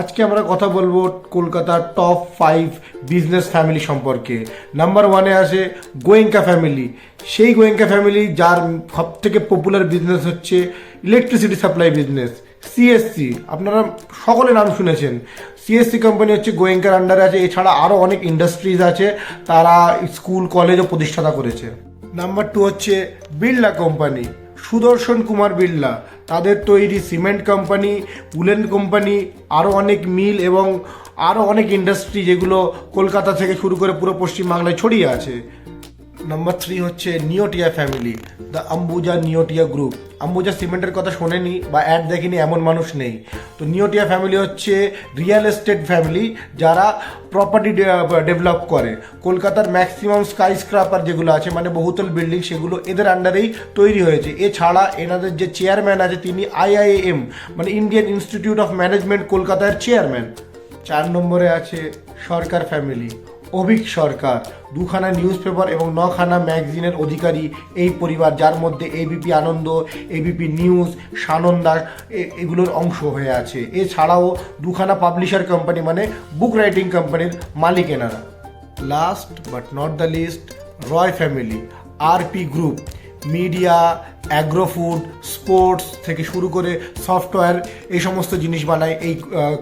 আজকে আমরা কথা বলবো কলকাতার টপ 5 বিজনেস ফ্যামিলি সম্পর্কে। নাম্বার 1-এ আসে গোয়েঙ্কা ফ্যামিলি। সেই গোয়েঙ্কা ফ্যামিলি যার সব থেকে পপুলার বিজনেস হচ্ছে ইলেকট্রিসিটি সাপ্লাই বিজনেস, সিএসসি। আপনারা সকলে নাম শুনেছেন। সিএসসি কোম্পানি হচ্ছে গোয়েঙ্কার আন্ডারে আছে। এছাড়া আরও অনেক ইন্ডাস্ট্রিজ আছে, তারা স্কুল কলেজও প্রতিষ্ঠাতা করেছে। নাম্বার 2 হচ্ছে বিড়লা কোম্পানি, সুদর্শন কুমার বিড়লা। তাদের তৈরি সিমেন্ট কোম্পানি, উলেন কোম্পানি, আরও অনেক মিল এবং আরও অনেক ইন্ডাস্ট্রি যেগুলো কলকাতা থেকে শুরু করে পুরো পশ্চিমবাংলায় ছড়িয়ে আছে। নাম্বার 3 হচ্ছে Neotia family, the Ambuja Neotia group. Ambuja সিমেন্টের কথা শোনেনি বা অ্যাড দেখেনি এমন মানুষ নেই। তো নিওটিয়া ফ্যামিলি হচ্ছে রিয়েল এস্টেট ফ্যামিলি, যারা প্রপার্টি ডেভেলপ করে। কলকাতার ম্যাক্সিমাম স্কাই স্ক্রাপার যেগুলো আছে, মানে বহুতল বিল্ডিং, সেগুলো এদের আন্ডারেই তৈরি হয়েছে। এছাড়া এনাদের যে চেয়ারম্যান আছে তিনি আইআইএম মানে ইন্ডিয়ান ইনস্টিটিউট অফ ম্যানেজমেন্ট কলকাতার চেয়ারম্যান। 4 নম্বরে আছে সরকার ফ্যামিলি, অভিক সরকার। 2খানা নিউজ পেপার এবং 9খানা ম্যাগাজিনের অধিকারী এই পরিবার, যার মধ্যে এবিপি আনন্দ, এবিপি নিউজ, সানন্দা এগুলোর অংশ হয়ে আছে। এছাড়াও 2খানা পাবলিশার কোম্পানি মানে বুক রাইটিং কোম্পানির মালিক এনারা। Last but not the least, Roy family, RP group. Media, agro food, sports থেকে শুরু করে সফটওয়্যার এই সমস্ত জিনিস বানায় এই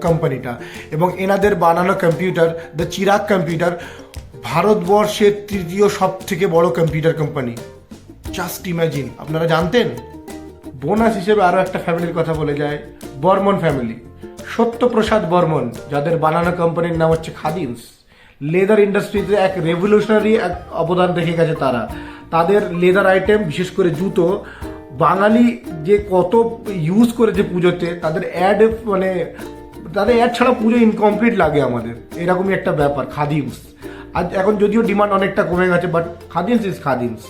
কোম্পানিটা। এবং এনাদের বানানো কম্পিউটার, দ্য চিরাগ কম্পিউটার, ভারতবর্ষের 3য় সব থেকে বড় কম্পিউটার কোম্পানি। জাস্ট ইম্যাজিন, আপনারা জানতেন? বোনাস হিসেবে আরও একটা ফ্যামিলির কথা বলে যায়, বর্মন ফ্যামিলি। সত্যপ্রসাদ বর্মন, যাদের বানানো কোম্পানির নাম হচ্ছে খাদিমস। লেদার ইন্ডাস্ট্রিতে এক রেভলিউশনারি এক অবদান রেখে গেছে তারা। তাদের লেদার আইটেম, বিশেষ করে জুতো, বাঙালি যে কত ইউজ করেছে পুজোতে, তাদের অ্যাড মানে তাদের অ্যাড ছাড়া পুজো ইনকমপ্লিট লাগে আমাদের, এরকমই একটা ব্যাপার খাদিমস। আজ এখন যদিও ডিমান্ড অনেকটা কমে গেছে, বাট খাদিমস ইজ খাদিমস।